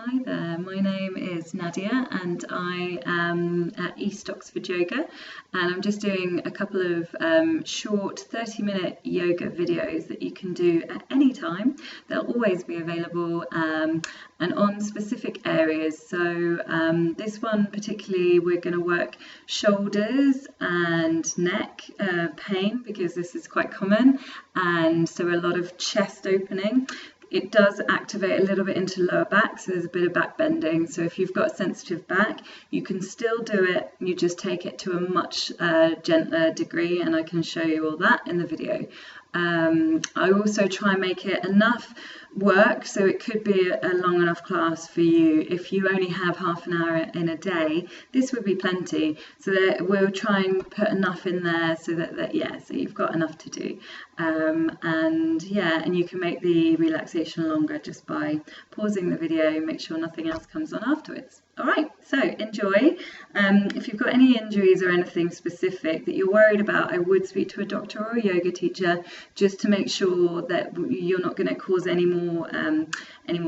Hi there, my name is Nadia and I am at East Oxford Yoga, and I'm just doing a couple of short 30-minute yoga videos that you can do at any time. They'll always be available and on specific areas. So this one particularly, we're going to work shoulders and neck pain, because this is quite common, and so a lot of chest opening. It does activate a little bit into lower back, so there's a bit of back bending. So if you've got a sensitive back, you can still do it. You just take it to a much gentler degree, and I can show you all that in the video. I also try and make it enough work, so it could be a long enough class for you. If you only have half an hour in a day, this would be plenty. So that we'll try and put enough in there so so you've got enough to do. And you can make the relaxation longer just by pausing the video, make sure nothing else comes on afterwards. All right, so enjoy. If you've got any injuries or anything specific that you're worried about, I would speak to a doctor or a yoga teacher just to make sure that you're not going to cause any more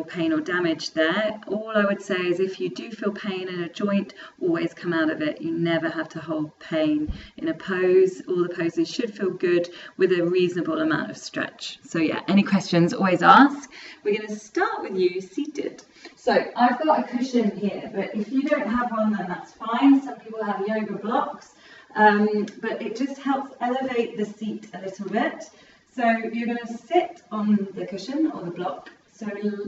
pain or damage there. All I would say is, if you do feel pain in a joint, always come out of it. You never have to hold pain in a pose. All the poses should feel good with a reasonable amount of stretch. So yeah, any questions, always ask. We're going to start with you seated. So I've got a cushion here, but if you don't have one, then that's fine. Some people have yoga blocks, but it just helps elevate the seat a little bit. So you're going to sit on the cushion or the block, so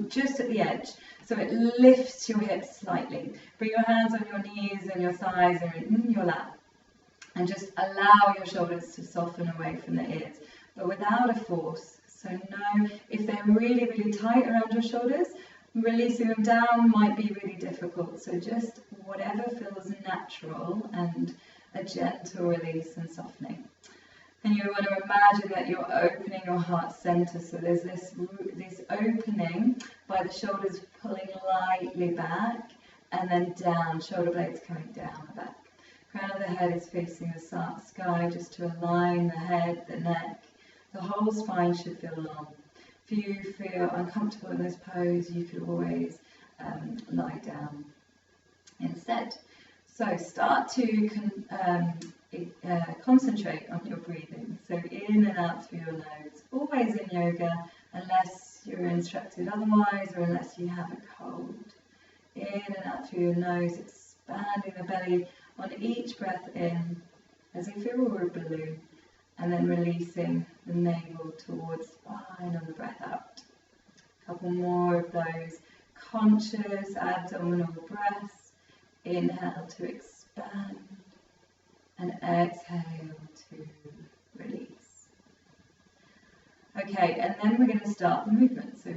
just at the edge, so it lifts your hips slightly. Bring your hands on your knees and your thighs and in your lap, and just allow your shoulders to soften away from the ears, but without a force. So know if they're really, really tight around your shoulders, releasing them down might be really difficult. So just whatever feels natural, and a gentle release and softening. And you want to imagine that you're opening your heart center. So there's this opening by the shoulders pulling lightly back, and then down, shoulder blades coming down the back. Crown of the head is facing the sky, just to align the head, the neck. The whole spine should feel long. If you feel uncomfortable in this pose, you could always lie down instead. So start to concentrate on your breathing. So in and out through your nose. Always in yoga, unless you're instructed otherwise, or unless you have a cold. In and out through your nose, expanding the belly on each breath in, as if you were a balloon, and then releasing the navel towards spine on the breath out. A couple more of those conscious abdominal breaths. Inhale to expand, and exhale to release. Okay, and then we're going to start the movement. So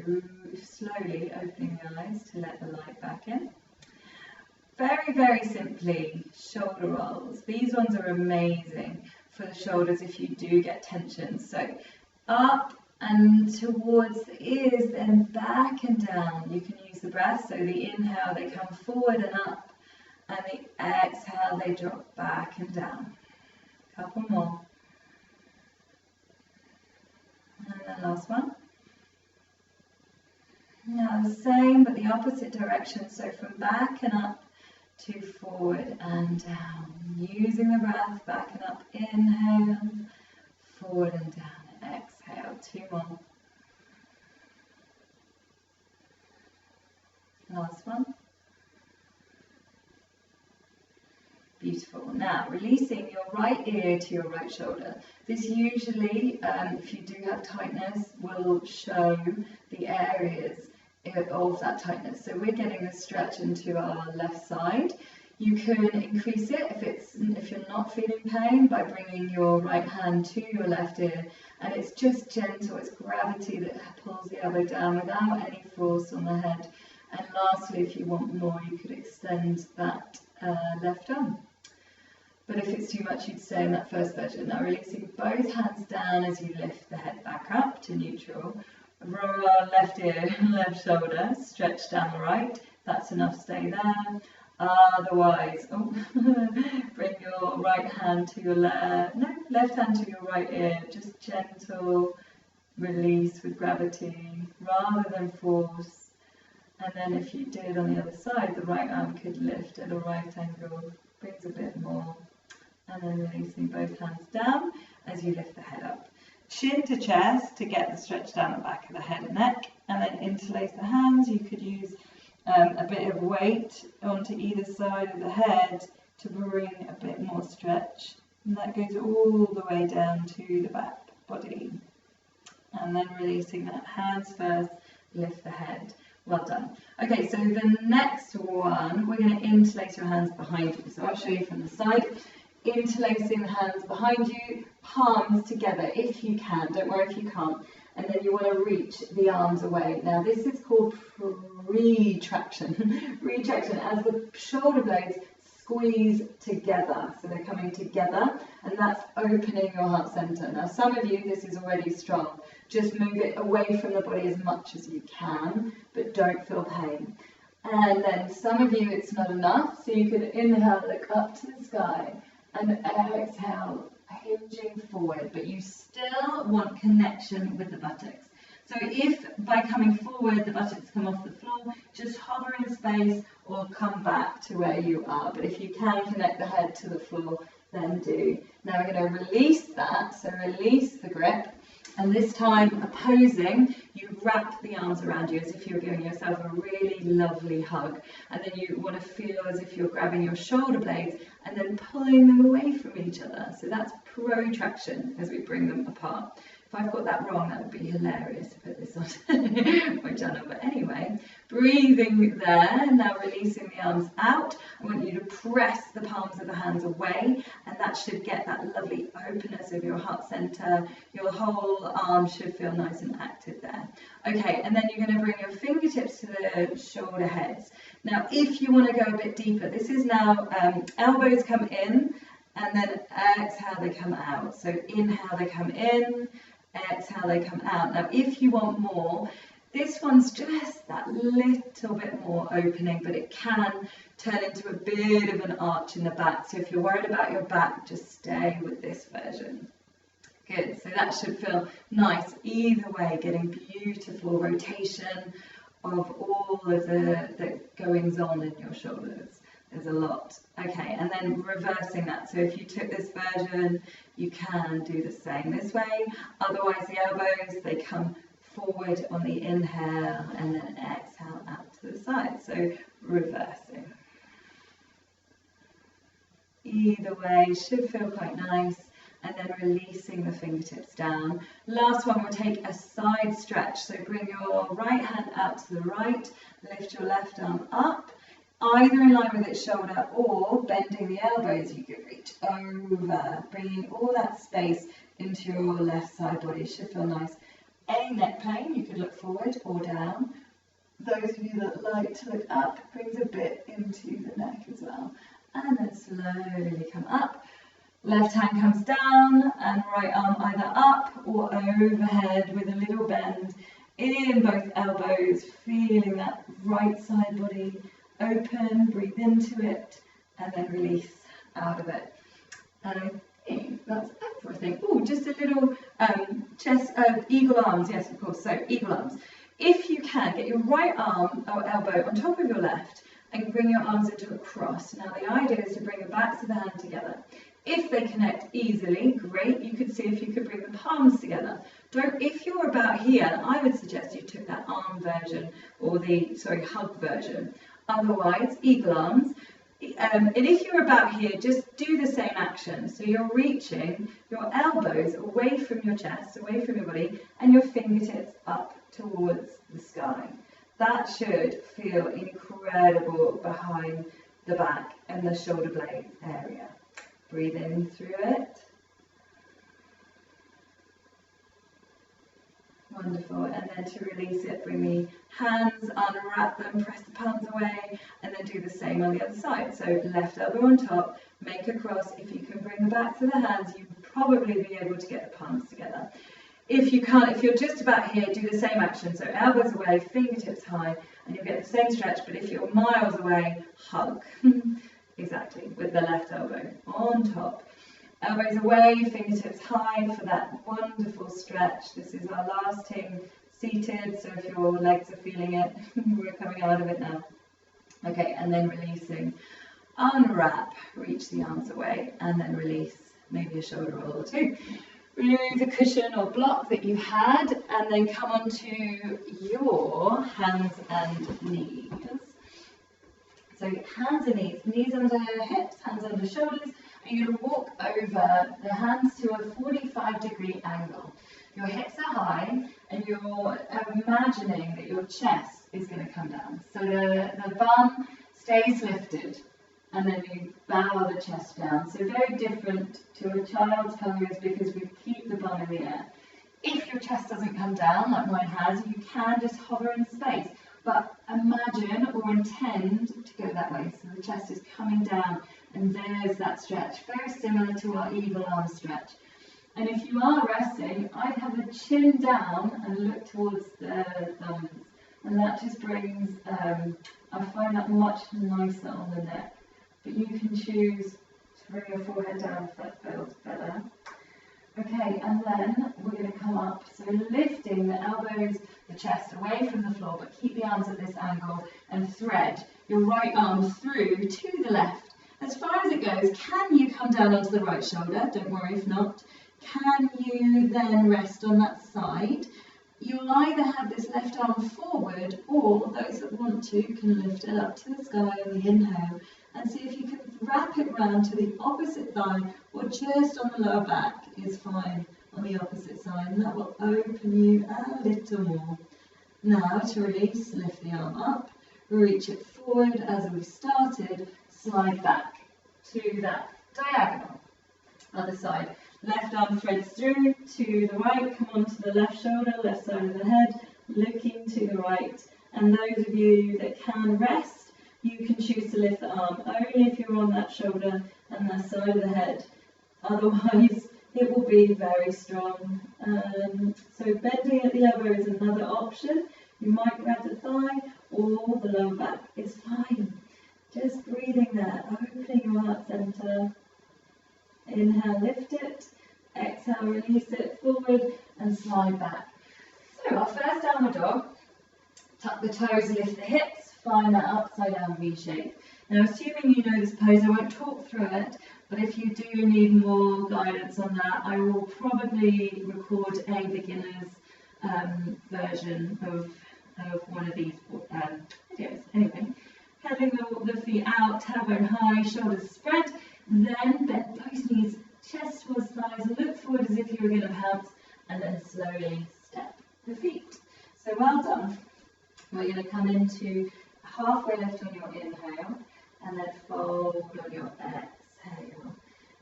slowly opening the eyes to let the light back in. Very, very simply, shoulder rolls. These ones are amazing for the shoulders if you do get tension. So up and towards the ears, then back and down. You can use the breath. So the inhale, they come forward and up, and the exhale, they drop back and down. Couple more. And then last one. Now the same, but the opposite direction. So from back and up to forward and down. Using the breath, back and up. Inhale, forward and down. Exhale, 2 more. Last one. Beautiful. Now, releasing your right ear to your right shoulder. This usually, if you do have tightness, will show the areas of that tightness. So we're getting a stretch into our left side. You can increase it if you're not feeling pain by bringing your right hand to your left ear, and it's just gentle. It's gravity that pulls the elbow down without any force on the head. And lastly, if you want more, you could extend that left arm. But if it's too much, you'd stay in that first version. Now releasing both hands down as you lift the head back up to neutral. Roll left ear, left shoulder, stretch down the right. That's enough, stay there. Otherwise, bring your right hand to your left hand to your right ear. Just gentle release with gravity rather than force. And then if you did on the other side, the right arm could lift at a right angle, brings a bit more, and then releasing both hands down as you lift the head up. Chin to chest to get the stretch down the back of the head and neck, and then interlace the hands. You could use a bit of weight onto either side of the head to bring a bit more stretch, and that goes all the way down to the back body. And then releasing that, hands first, lift the head. Well done. Okay, so the next one, we're going to interlace your hands behind you. So I'll show you from the side. Interlacing the hands behind you, palms together if you can. Don't worry if you can't. And then you want to reach the arms away. Now this is called retraction. Retraction, as the shoulder blades squeeze together. So they're coming together, and that's opening your heart center. Now some of you, this is already strong. Just move it away from the body as much as you can, but don't feel pain. And then some of you, it's not enough, so you can inhale, look up to the sky, and exhale, hinging forward, but you still want connection with the buttocks. So if by coming forward the buttocks come off the floor, just hover in space or come back to where you are. But if you can connect the head to the floor, then do. Now we're going to release that, so release the grip. And this time, opposing, you wrap the arms around you as if you're giving yourself a really lovely hug. And then you want to feel as if you're grabbing your shoulder blades and then pulling them away from each other. So that's protraction as we bring them apart. If I've got that wrong, that would be hilarious to put this on my channel. But anyway, breathing there, now releasing the arms out. I want you to press the palms of the hands away, and that should get that lovely openness of your heart center. Your whole arm should feel nice and active there. Okay, and then you're going to bring your fingertips to the shoulder heads. Now, if you want to go a bit deeper, this is now elbows come in, and then exhale, they come out. So inhale, they come in. Exhale, they come out. Now, if you want more, this one's just that little bit more opening, but it can turn into a bit of an arch in the back. So if you're worried about your back, just stay with this version. Good, so that should feel nice either way, getting beautiful rotation of all of the goings on in your shoulders. There's a lot. Okay, and then reversing that. So if you took this version, you can do the same this way. Otherwise, the elbows, they come forward on the inhale and then exhale out to the side. So reversing. Either way should feel quite nice. And then releasing the fingertips down. Last one, we'll take a side stretch. So bring your right hand out to the right, lift your left arm up, either in line with its shoulder or bending the elbows. You can reach over, bringing all that space into your left side body. Should feel nice. Any neck pain, you could look forward or down. Those of you that like to look up, brings a bit into the neck as well. And then slowly come up. Left hand comes down and right arm either up or overhead with a little bend in both elbows, feeling that right side body open, breathe into it, and then release out of it. And I think that's everything. Oh, just a little chest, eagle arms, yes, of course. So, eagle arms. If you can, get your right arm or elbow on top of your left and bring your arms into a cross. Now, the idea is to bring the backs of the hand together. If they connect easily, great. You could see if you could bring the palms together. If you're about here, I would suggest you took that arm version or the, hug version. Otherwise, eagle arms. And if you're about here, just do the same action. So you're reaching your elbows away from your chest, away from your body, and your fingertips up towards the sky. That should feel incredible behind the back and the shoulder blade area. Breathe in through it. Wonderful. And then to release it, bring the hands, unwrap them, press the palms away, and then do the same on the other side. So left elbow on top, make a cross. If you can bring the backs of the hands, you'll probably be able to get the palms together. If you can't, if you're just about here, do the same action. So elbows away, fingertips high, and you'll get the same stretch. But if you're miles away, hug. Exactly, with the left elbow on top. Elbows away, fingertips high for that wonderful stretch. This is our lasting seated, so if your legs are feeling it, we're coming out of it now. Okay, and then releasing. Unwrap, reach the arms away, and then release, maybe a shoulder roll or two. Remove the cushion or block that you had, and then come onto your hands and knees. So hands and knees under hips, hands under shoulders, and you're going to walk over the hands to a 45-degree angle. Your hips are high, and you're imagining that your chest is going to come down. So the bum stays lifted, and then you bow the chest down. So very different to a child's pose because we keep the bum in the air. If your chest doesn't come down like mine has, you can just hover in space. But imagine or intend to go that way. So the chest is coming down, and there's that stretch. Very similar to our eagle arm stretch. And if you are resting, I'd have the chin down and look towards the thumbs. And that just brings, I find that much nicer on the neck. But you can choose to bring your forehead down if that feels better. Okay, and then we're going to come up, so lifting the elbows, the chest away from the floor, but keep the arms at this angle and thread your right arm through to the left. As far as it goes, can you come down onto the right shoulder? Don't worry if not. Can you then rest on that side? You'll either have this left arm forward, or those that want to can lift it up to the sky on the inhale, and see if you can wrap it round to the opposite thigh, or just on the lower back is fine on the opposite side, and that will open you a little more. Now to release, lift the arm up, reach it forward as we started, slide back to that diagonal. Other side, left arm threads through to the right, come onto the left shoulder, left side of the head, looking to the right. And those of you that can rest, you can choose to lift the arm only if you're on that shoulder and that side of the head. Otherwise, it will be very strong. So bending at the elbow is another option. You might grab the thigh or the lower back. It's fine. Just breathing there, opening your heart center. Inhale, lift it. Exhale, release it forward and slide back. So our first downward dog. Tuck the toes, lift the hips. Find that upside down V shape. Now, assuming you know this pose, I won't talk through it, but if you do need more guidance on that, I will probably record a beginner's version of one of these videos. Anyway, pedaling the feet out, tailbone high, shoulders spread, then bend both knees, chest towards thighs, look forward as if you were going to pounce, and then slowly step the feet. So well done. We're going to come into halfway lift on your inhale, and then fold on your exhale.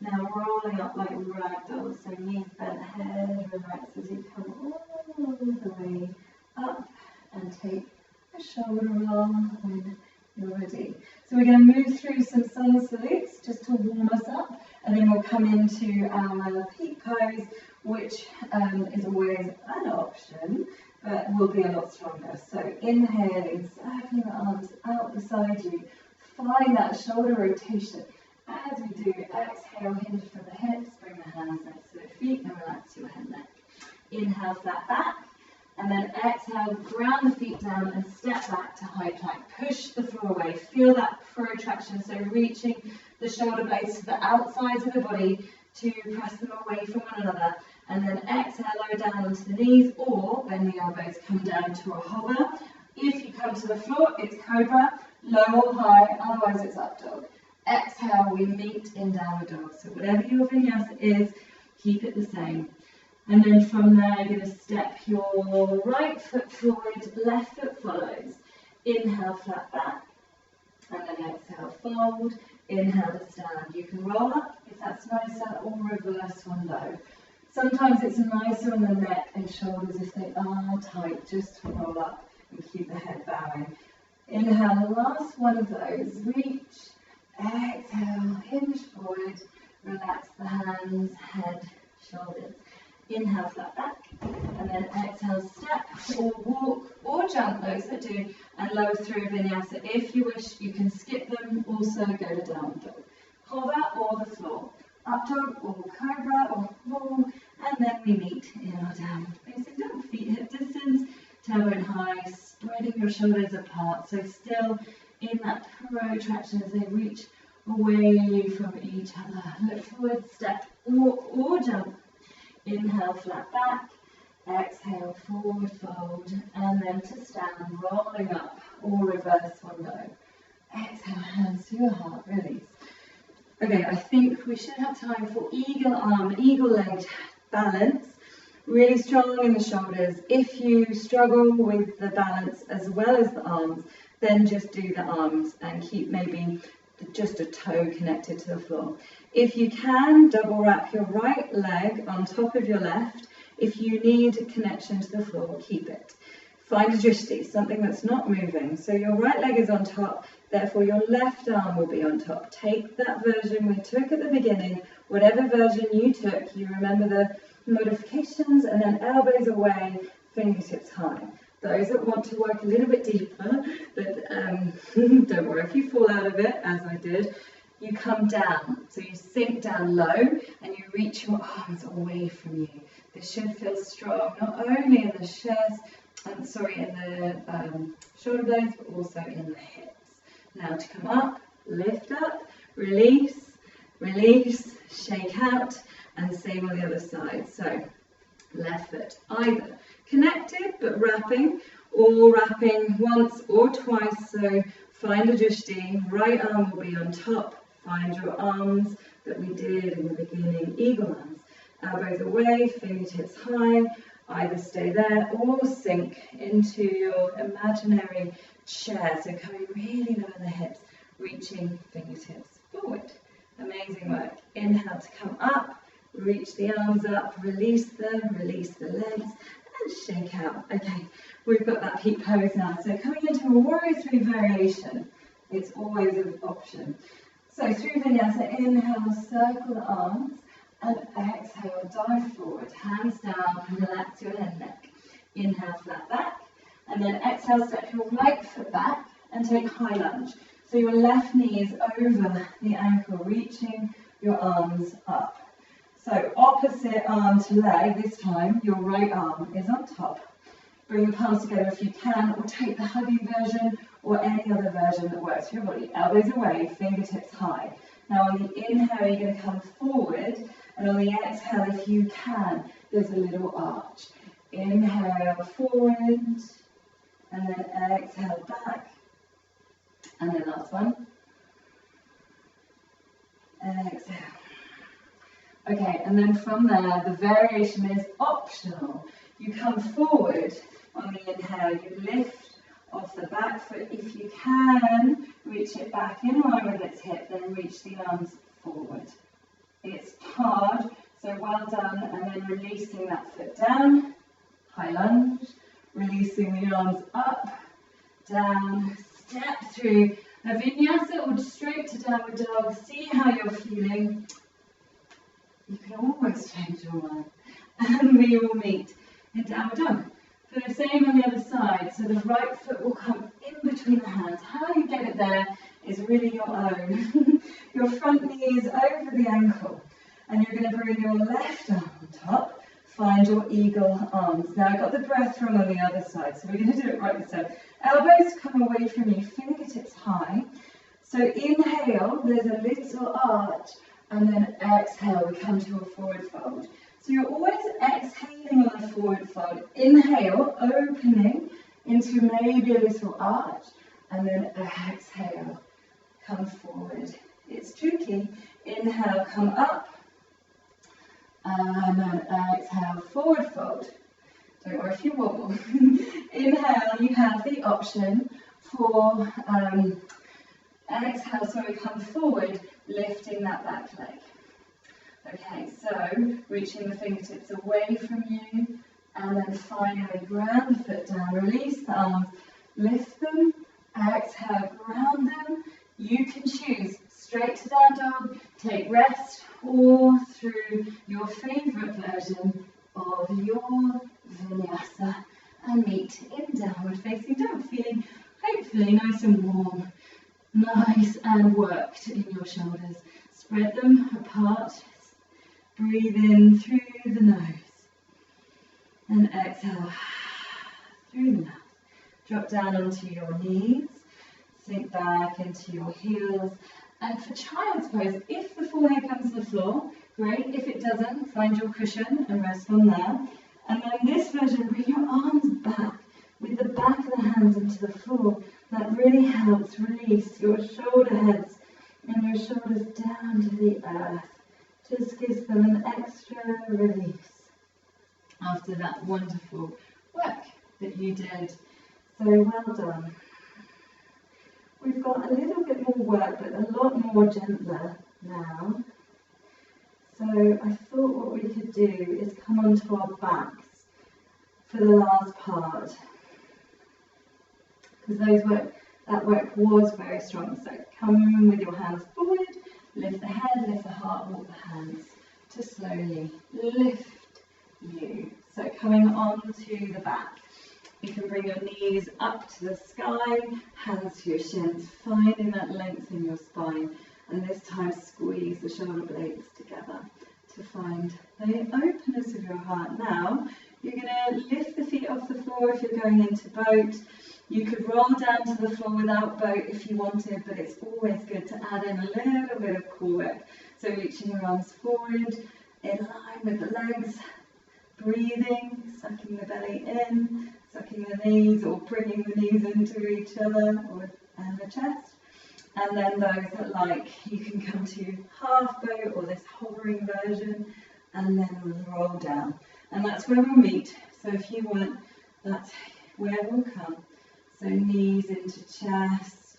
Now rolling up like ragdoll, so knees bent, head relax as you come all the way up, and take a shoulder roll when you're ready. So we're going to move through some sun salutes just to warm us up, and then we'll come into our peak pose, which is always an option, but will be a lot stronger. So inhaling, circling the arms out beside you, find that shoulder rotation. As we do, exhale, hinge from the hips, bring the hands next to the feet and relax your head and neck. Inhale, flat back, and then exhale, ground the feet down and step back to high plank. Push the floor away, feel that protraction, so reaching the shoulder blades to the outsides of the body to press them away from one another. And then exhale, lower down onto the knees, or bend the elbows, come down to a hover. If you come to the floor, it's cobra, low or high, otherwise it's up dog. Exhale, we meet in downward dog. So whatever your vinyasa is, keep it the same. And then from there, you're going to step your right foot forward, left foot follows. Inhale, flat back, and then exhale, fold. Inhale to stand. You can roll up if that's nicer, or reverse one low. Sometimes it's nicer on the neck and shoulders if they are tight, just to roll up and keep the head bowing. Inhale, last one of those, reach, exhale, hinge forward, relax the hands, head, shoulders. Inhale, flat back, and then exhale, step or walk or jump, those that do, and lower through vinyasa. If you wish, you can skip them, also go to downward dog. Hover or the floor. Up dog or cobra or floor, and then we meet in our downward facing dog. Feet hip distance, shoulders apart. So still in that protraction as they reach away from each other. Look forward, step, walk or jump. Inhale, flat back. Exhale, forward fold. And then to stand, rolling up or reverse one go. Exhale, hands to your heart, release. Okay, I think we should have time for eagle arm, eagle leg balance. Really strong in the shoulders. If you struggle with the balance as well as the arms, then just do the arms and keep maybe just a toe connected to the floor. If you can, double wrap your right leg on top of your left. If you need a connection to the floor, keep it. Find a drishti, something that's not moving. So your right leg is on top, therefore your left arm will be on top. Take that version we took at the beginning, whatever version you took, you remember the modifications, and then elbows away, fingertips high. Those that want to work a little bit deeper, but don't worry if you fall out of it, as I did, you come down. So you sink down low and you reach your arms away from you. This should feel strong, not only in the chest, in the shoulder blades, but also in the hips. Now to come up, lift up, release, release, shake out, and same on the other side. So left foot either connected but wrapping, or wrapping once or twice. So find a drishti, right arm will be on top. Find your arms that we did in the beginning, eagle arms. Elbows away, fingertips high, either stay there or sink into your imaginary chair. So coming really low in the hips, reaching fingertips forward. Amazing work. Inhale to come up, reach the arms up, release the legs, and shake out. Okay, we've got that peak pose now. So coming into a warrior three variation, it's always an option. So through vinyasa, inhale, circle the arms, and exhale, dive forward, hands down, relax your head and neck. Inhale, flat back, and then exhale, step your right foot back and take high lunge. So your left knee is over the ankle, reaching your arms up. So opposite arm to leg, this time your right arm is on top. Bring the palms together if you can, or take the hugging version or any other version that works for your body. Elbows away, fingertips high. Now on the inhale, you're going to come forward, and on the exhale, if you can, there's a little arch. Inhale forward, and then exhale back. And then last one. Exhale. Okay, and then from there, the variation is optional. You come forward on the inhale, you lift off the back foot. If you can, reach it back in line with its hip, then reach the arms forward. It's hard, so well done, and then releasing that foot down, high lunge, releasing the arms up, down, step through a vinyasa or straight to downward dog. See how you're feeling. You can always change your mind, and we will meet in downward dog. For the same on the other side, so the right foot will come in between the hands. How you get it there is really your own. Your front knee is over the ankle, and you're going to bring your left arm on top. Find your eagle arms. Now I've got the breath from on the other side, so we're going to do it right this time. Elbows come away from you, fingertips high. So inhale, there's a little arch, and then exhale, we come to a forward fold. So you're always exhaling on the forward fold. Inhale, opening into maybe a little arch, and then exhale, come forward. It's tricky. Inhale, come up, and then exhale, forward fold. Don't worry if you wobble. Inhale, you have the option for exhale, sorry, come forward, lifting that back leg. Okay, so reaching the fingertips away from you, and then finally ground the foot down, release the arms, lift them, exhale, ground them. You can choose straight to down dog, take rest, or through your favourite version of your vinyasa, and meet in downward facing dog, feeling hopefully nice and warm, nice and worked in your shoulders. Spread them apart. Breathe in through the nose and exhale through the mouth. drop down onto your knees, sink back into your heels. And for child's pose, if the forehead comes to the floor, great. If it doesn't, find your cushion and rest on there. And then in this version, bring your arms back with the back of the hands into the floor. That really helps release your shoulder heads and your shoulders down to the earth. Just gives them an extra release after that wonderful work that you did. So well done. We've got a little bit more work, but a lot more gentler now. So I thought what we could do is come onto our backs for the last part, because that work was very strong. So come with your hands forward, lift the head, lift the heart, walk the hands to slowly lift you. So coming onto the back. You can bring your knees up to the sky, hands to your shins, finding that length in your spine. And this time squeeze the shoulder blades together to find the openness of your heart. Now, you're going to lift the feet off the floor if you're going into boat. You could roll down to the floor without boat if you wanted, but it's always good to add in a little bit of core work. So reaching your arms forward, in line with the legs, breathing, sucking the belly in, sucking the knees or bringing the knees into each other and the chest. And then those that like, you can come to half boat or this hovering version and then roll down. And that's where we'll meet. So if you want, that's where we'll come. So knees into chest,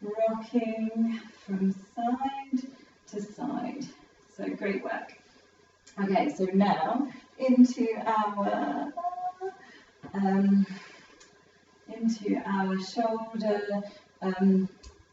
rocking from side to side. So great work. Okay, so now into our shoulder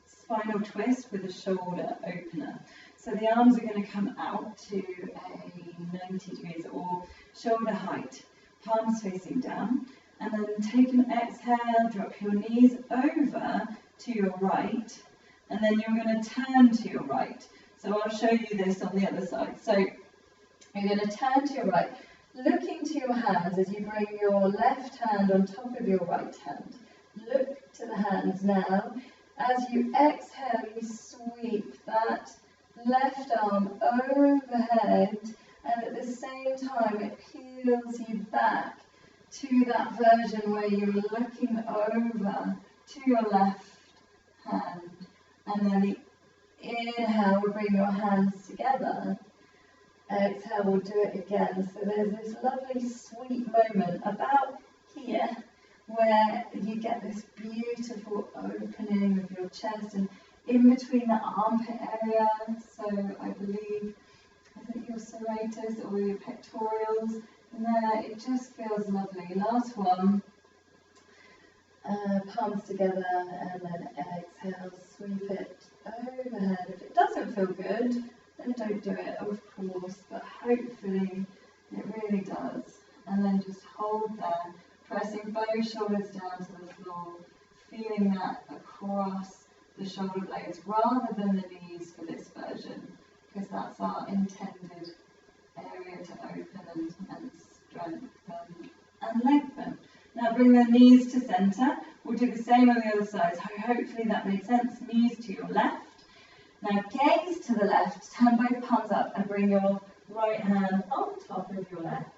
spinal twist with a shoulder opener. So the arms are going to come out to a 90 degrees or shoulder height, palms facing down, and then take an exhale, drop your knees over to your right, and then you're going to turn to your right. So I'll show you this on the other side. So you're going to turn to your right, looking to your hands as you bring your left hand on top of your right hand. Look to the hands now. As you exhale, you sweep that left arm overhead, and at the same time it peels you back to that version where you're looking over to your left hand. And then the inhale will bring your hands together. Exhale, we'll do it again. So there's this lovely sweet moment about here where you get this beautiful opening of your chest and in between the armpit area. So I believe, I think your serratus or your pectorals, and there it just feels lovely. Last one, palms together and then exhale, sweep it overhead. If it doesn't feel good, then don't do it, of course, but hopefully it really does. And then just hold there, pressing both shoulders down to the floor, feeling that across the shoulder blades rather than the knees for this version, because that's our intended area to open and strengthen and lengthen. Now bring the knees to centre. We'll do the same on the other side, so hopefully that made sense. Knees to your left. Now gaze to the left, turn both palms up and bring your right hand on top of your left.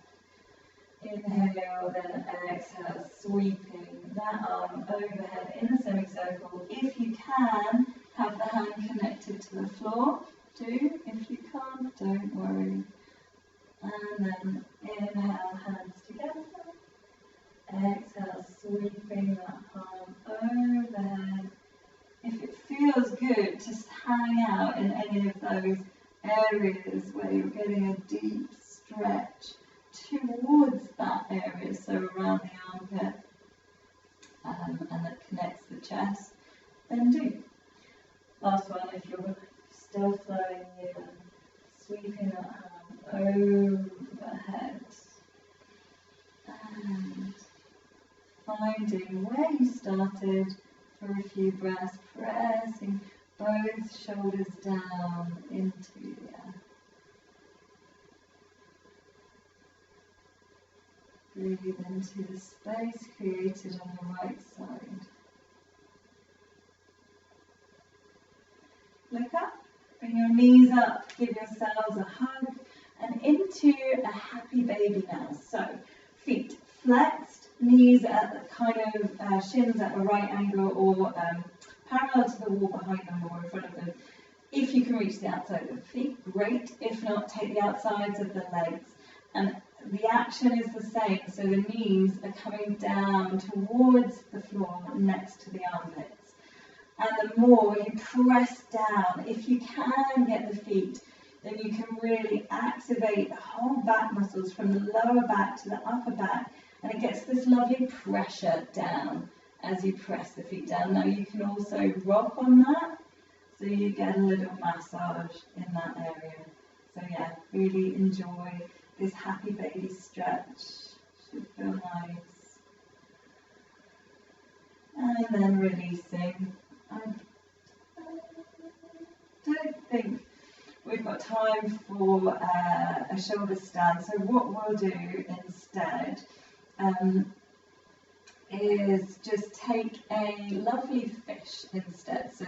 Inhale, then exhale, sweeping that arm overhead in a semicircle. If you can, have the hand connected to the floor. Do. If you can't, don't worry. And then inhale, hands together. Exhale, sweeping that palm overhead. If it feels good, just hang out in any of those areas where you're getting a deep stretch towards that area, so around the armpit, and that connects the chest, then do. Last one, if you're still flowing here, sweeping that arm overhead, and finding where you started for a few breaths, pressing both shoulders down into the earth. Breathe into the space created on the right side. Look up, bring your knees up, give yourselves a hug, and into a happy baby now. So, feet flexed, knees at the kind of shins at a right angle or parallel to the wall behind them or in front of them. If you can reach the outside of the feet, great. If not, take the outsides of the legs. And the action is the same, so the knees are coming down towards the floor next to the armpits. And the more you press down, if you can get the feet, then you can really activate the whole back muscles from the lower back to the upper back, and it gets this lovely pressure down as you press the feet down. Now you can also rock on that, so you get a little massage in that area. So yeah, really enjoy this happy baby stretch. Should feel nice. And then releasing. I don't think we've got time for a shoulder stand, so what we'll do instead is just take a lovely fish instead, so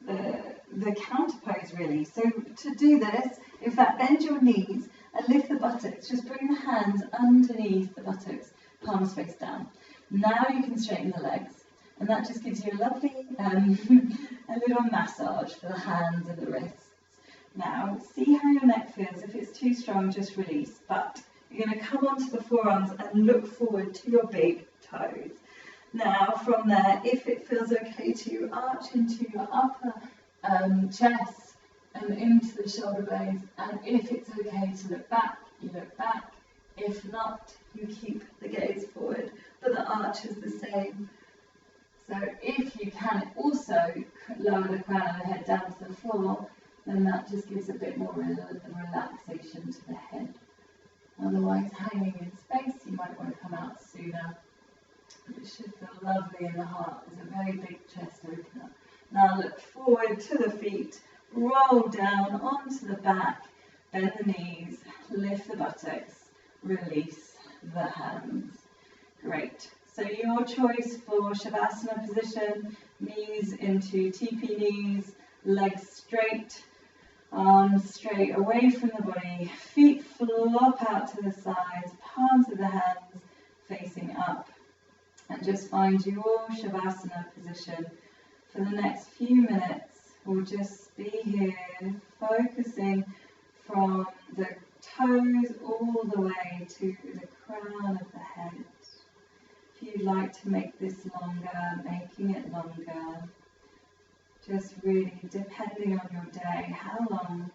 the counter pose really. So to do this, in fact, bend your knees and lift the buttocks, just bring the hands underneath the buttocks, palms face down. Now you can straighten the legs, and that just gives you a lovely a little massage for the hands and the wrists. Now, see how your neck feels. If it's too strong, just release. But you're going to come onto the forearms and look forward to your big toes. Now, from there, if it feels okay to arch into your upper chest and into the shoulder blades, and if it's okay to look back, you look back. If not, you keep the gaze forward, but the arch is the same. So if you can also lower the crown of the head down to the floor, then that just gives a bit more relaxation to the head. Otherwise, hanging in space, you might want to come out sooner. It should feel lovely in the heart. There's a very big chest opener. Now look forward to the feet, roll down onto the back, bend the knees, lift the buttocks, release the hands. Great. So your choice for Shavasana position, knees into TP knees, legs straight, arms straight away from the body, feet flop out to the sides, palms of the hands facing up. And just find your Shavasana position for the next few minutes. We'll just be here focusing from the toes all the way to the crown of the head. If you'd like to make this longer, making it longer. Just really depending on your day, how long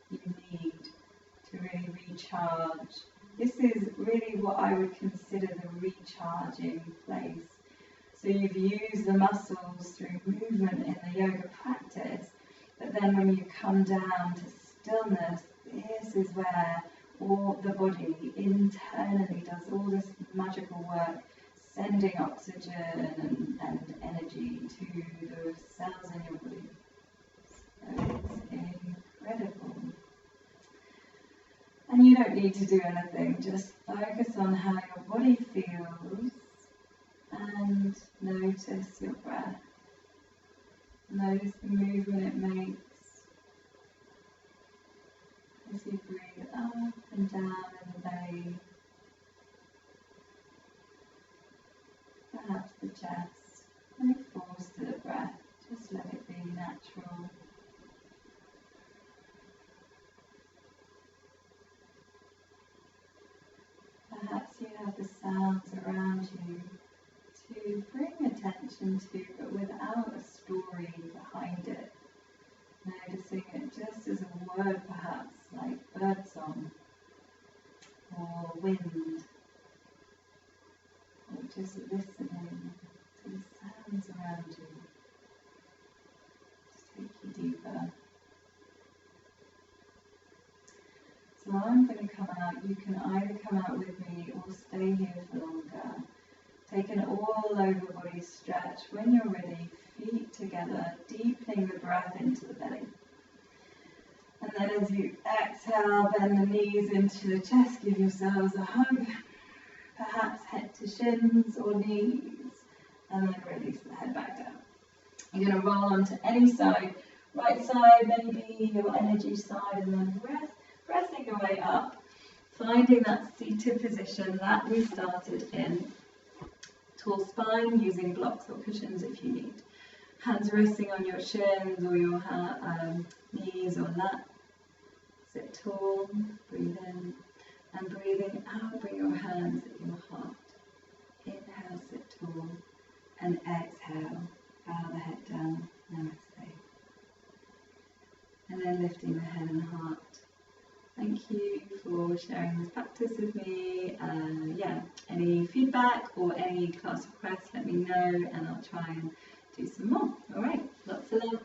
you need to really recharge. This is really what I would consider the recharging place. So you've used the muscles through movement in the yoga practice, but then when you come down to stillness, this is where all the body internally does all this magical work, sending oxygen and energy to the cells in your body. So it's incredible. And you don't need to do anything, just focus on how your body feels and notice your breath. Notice the movement it makes as you breathe up and down in the belly. Perhaps the chest. No force to the breath, just let it be natural. Perhaps you have the sounds around you to bring attention to, but without a story behind it. Noticing it just as a word, perhaps, like birdsong or wind, or just listening to the sounds around you. Just take you deeper. So I'm going to come out. You can either come out with me or stay here for longer. Take an all-over body stretch. When you're ready, feet together, deepening the breath into the belly. And then as you exhale, bend the knees into the chest, give yourselves a hug, perhaps head to shins or knees, and then release the head back down. You're going to roll onto any side, right side maybe, your energy side, and then pressing your way up, finding that seated position that we started in. Tall spine, using blocks or cushions if you need. Hands resting on your shins or your knees or lap. Sit tall, breathe in, and breathing out, bring your hands at your heart. Inhale, sit tall, and exhale, bow the head down, namaste. And then lifting the head and heart. Thank you for sharing this practice with me. Any feedback or any class requests, let me know, and I'll try and do some more. All right, lots of love.